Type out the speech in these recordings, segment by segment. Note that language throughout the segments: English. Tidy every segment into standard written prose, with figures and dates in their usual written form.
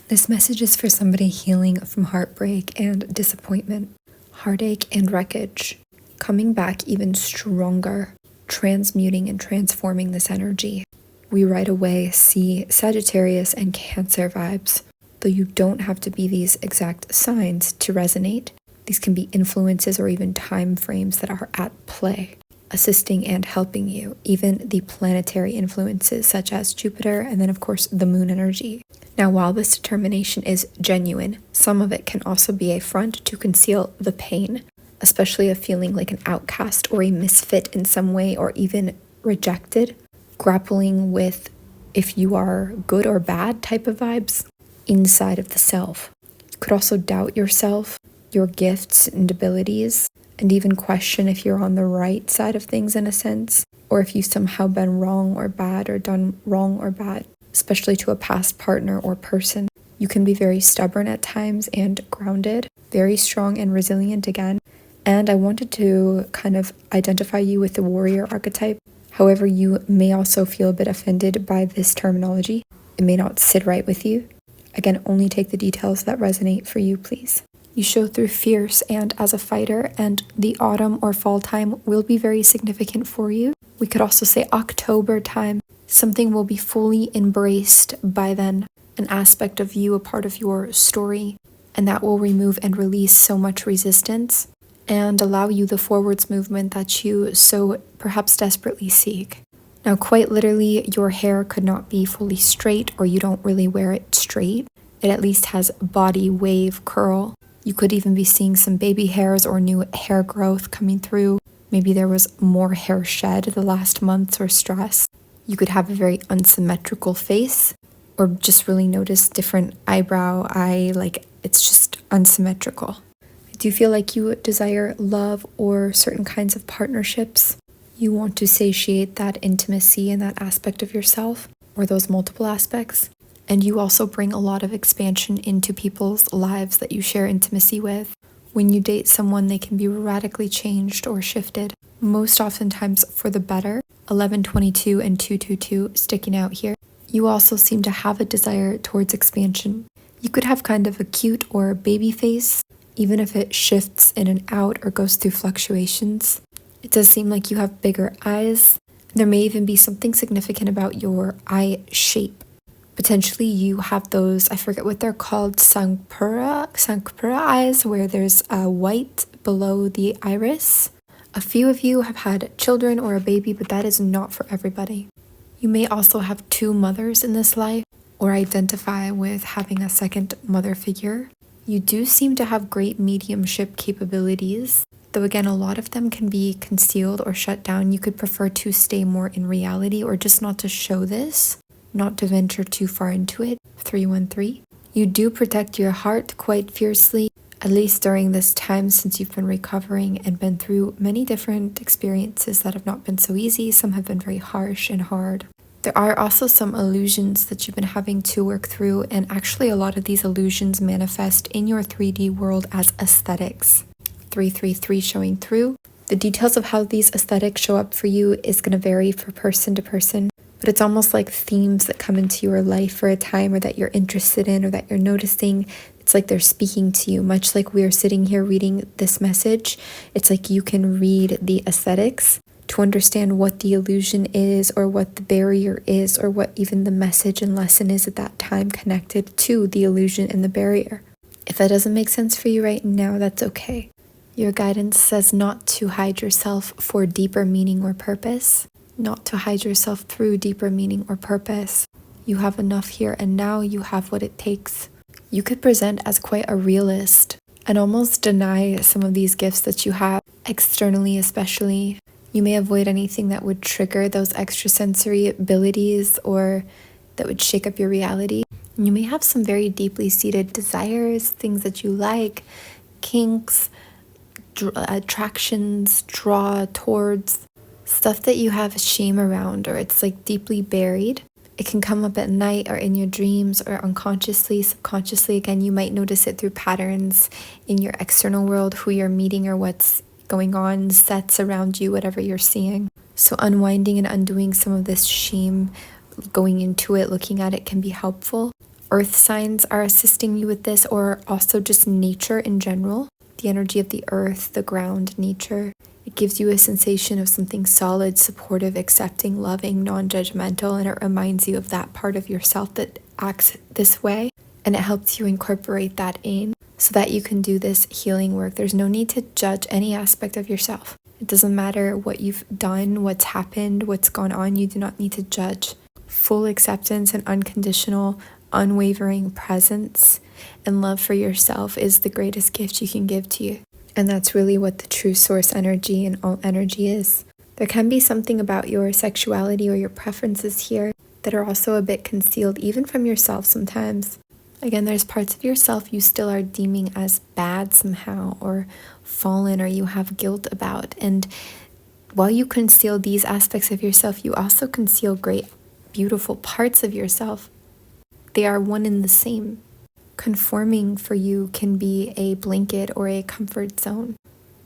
This message is for somebody healing from heartbreak and disappointment, heartache and wreckage, coming back even stronger, transmuting and transforming this energy. We right away see Sagittarius and Cancer vibes, though you don't have to be these exact signs to resonate. These can be influences or even time frames that are at play, assisting and helping you, even the planetary influences such as Jupiter and then of course the moon energy. Now, while this determination is genuine, some of it can also be a front to conceal the pain, especially of feeling like an outcast or a misfit in some way, or even rejected, grappling with if you are good or bad type of vibes inside of the self. You could also doubt yourself, your gifts and abilities, and even question if you're on the right side of things in a sense, or if you've somehow been wrong or bad or done wrong or bad, especially to a past partner or person. You can be very stubborn at times and grounded, very strong and resilient again. And I wanted to kind of identify you with the warrior archetype. However, you may also feel a bit offended by this terminology. It may not sit right with you. Again, only take the details that resonate for you, please. You show through fierce and as a fighter, and the autumn or fall time will be very significant for you. We could also say October time. Something will be fully embraced by then, an aspect of you, a part of your story, and that will remove and release so much resistance and allow you the forwards movement that you so perhaps desperately seek. Now, quite literally, your hair could not be fully straight, or you don't really wear it straight. It at least has body wave curl. You could even be seeing some baby hairs or new hair growth coming through. Maybe there was more hair shed the last months or stress. You could have a very unsymmetrical face, or just really notice different eyebrow, it's just unsymmetrical. I do feel like you desire love or certain kinds of partnerships. You want to satiate that intimacy and that aspect of yourself, or those multiple aspects. And you also bring a lot of expansion into people's lives that you share intimacy with. When you date someone, they can be radically changed or shifted, most oftentimes for the better. 1122 and 222 sticking out here. You also seem to have a desire towards expansion. You could have kind of a cute or a baby face, even if it shifts in and out or goes through fluctuations. It does seem like you have bigger eyes. There may even be something significant about your eye shape. Potentially you have those, I forget what they're called, Sankpura eyes, where there's a white below the iris. A few of you have had children or a baby, but that is not for everybody. You may also have two mothers in this life, or identify with having a second mother figure. You do seem to have great mediumship capabilities, though again, a lot of them can be concealed or shut down. You could prefer to stay more in reality, or just not to show this, not to venture too far into it. 313. You do protect your heart quite fiercely, at least during this time, since you've been recovering and been through many different experiences that have not been so easy. Some have been very harsh and hard. There are also some illusions that you've been having to work through, and actually a lot of these illusions manifest in your 3D world as aesthetics. 333 showing through. The details of how these aesthetics show up for you is going to vary from person to person, but it's almost like themes that come into your life for a time, or that you're interested in, or that you're noticing. It's like they're speaking to you, much like we are sitting here reading this message. It's like you can read the aesthetics to understand what the illusion is, or what the barrier is, or what even the message and lesson is at that time connected to the illusion and the barrier. If that doesn't make sense for you right now, that's okay. Your guidance says not to hide yourself for deeper meaning or purpose, not to hide yourself through deeper meaning or purpose. You have enough here and now. You have what it takes. You could present as quite a realist and almost deny some of these gifts that you have externally, especially. You may avoid anything that would trigger those extrasensory abilities or that would shake up your reality. And you may have some very deeply seated desires, things that you like, kinks, attractions, draw towards, stuff that you have shame around, or it's like deeply buried. It can come up at night or in your dreams, or unconsciously, subconsciously. Again, you might notice it through patterns in your external world, who you're meeting or what's going on, sets around you, whatever you're seeing. So unwinding and undoing some of this shame, going into it, looking at it, can be helpful. earth signs are assisting you with this, or also just nature in general. The energy of the earth, the ground, nature. It gives you a sensation of something solid, supportive, accepting, loving, non-judgmental, and it reminds you of that part of yourself that acts this way, and it helps you incorporate that in so that you can do this healing work. There's no need to judge any aspect of yourself. It doesn't matter what you've done, what's happened, what's gone on. You do not need to judge. Full acceptance and unconditional, unwavering presence and love for yourself is the greatest gift you can give to you. And that's really what the true source energy and all energy is. There can be something about your sexuality or your preferences here that are also a bit concealed, even from yourself sometimes. Again, there's parts of yourself you still are deeming as bad somehow, or fallen, or you have guilt about. And while you conceal these aspects of yourself, you also conceal great, beautiful parts of yourself. They are one and the same. Conforming for you can be a blanket or a comfort zone.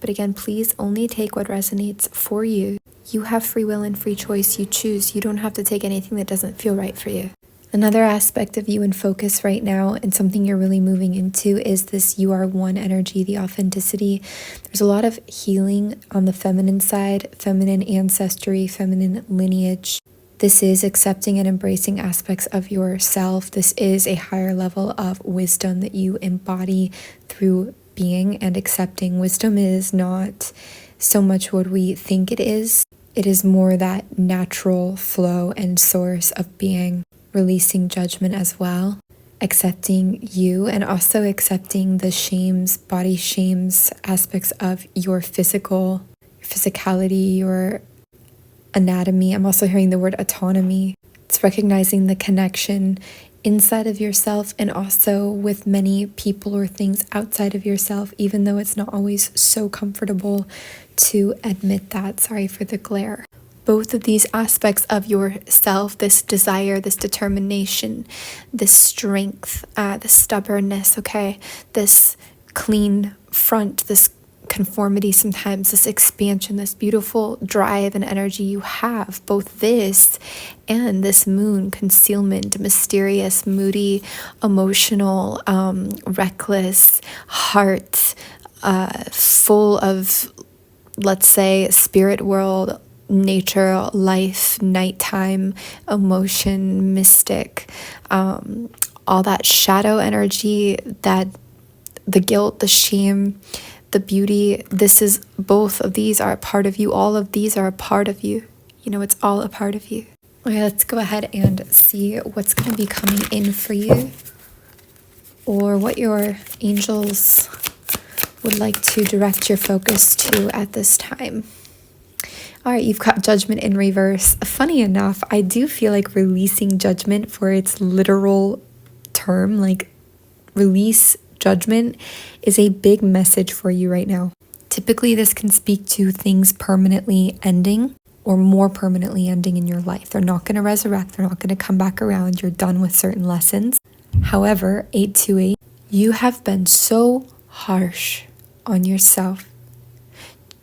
But again, please only take what resonates for you. You have free will and free choice. You choose. You don't have to take anything that doesn't feel right for you. Another aspect of you in focus right now, and something you're really moving into, is this you are one energy, the authenticity. There's a lot of healing on the feminine side, feminine ancestry, feminine lineage. This is accepting and embracing aspects of yourself. This is a higher level of wisdom that you embody through being and accepting. Wisdom is not so much what we think it is. It is more that natural flow and source of being. Releasing judgment as well. Accepting you, and also accepting the shames, body shames, aspects of your physicality, your anatomy. I'm also hearing the word autonomy. It's recognizing the connection inside of yourself and also with many people or things outside of yourself, even though it's not always so comfortable to admit that. Sorry for the glare. Both of these aspects of yourself, this desire, this determination, this strength, this stubbornness, this clean front, this conformity sometimes, this expansion, this beautiful drive and energy you have, both this and this moon, concealment, mysterious, moody, emotional, reckless, heart, full of, let's say, spirit world, nature, life, nighttime, emotion, mystic, all that shadow energy, that the guilt, the shame, the beauty. This is, both of these are a part of you. All of these are a part of you. You know, it's all a part of you. Okay, let's go ahead and see what's going to be coming in for you, or what your angels would like to direct your focus to at this time. All right, you've got judgment in reverse. Funny enough, I do feel like releasing judgment, for its literal term, like release judgment, is a big message for you right now. Typically, this can speak to things permanently ending or more permanently ending in your life. They're not going to resurrect. They're not going to come back around. You're done with certain lessons. However, 828, you have been so harsh on yourself.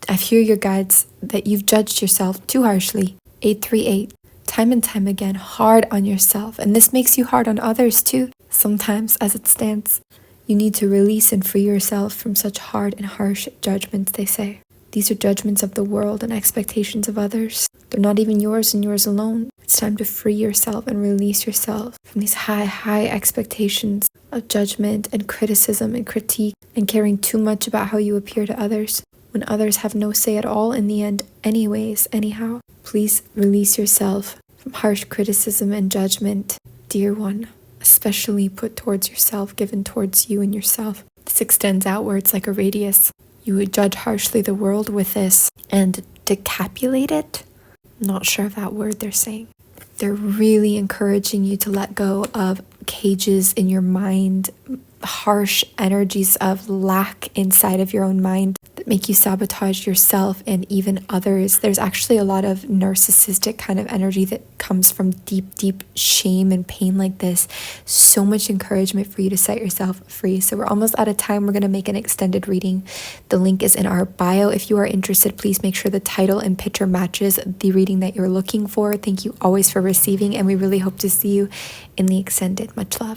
I hear your guides that you've judged yourself too harshly. 838, time and time again, hard on yourself. And this makes you hard on others too. Sometimes, as it stands, you need to release and free yourself from such hard and harsh judgments, they say. These are judgments of the world and expectations of others. They're not even yours and yours alone. It's time to free yourself and release yourself from these high expectations of judgment and criticism and critique, and caring too much about how you appear to others, when others have no say at all in the end anyways, anyhow. Please release yourself from harsh criticism and judgment, dear one. Especially put towards yourself, given towards you and yourself. This extends outwards like a radius. You would judge harshly the world with this and decapulate it. I'm not sure of that word they're saying. They're really encouraging you to let go of cages in your mind, harsh energies of lack inside of your own mind that make you sabotage yourself and even others. There's actually a lot of narcissistic kind of energy that comes from deep shame and pain like this. So much encouragement for you to set yourself free. So we're almost out of time. We're going to make an extended reading. The link is in our bio. If you are interested, please make sure the title and picture matches the reading that you're looking for. Thank you always for receiving, and we really hope to see you in the extended. Much love.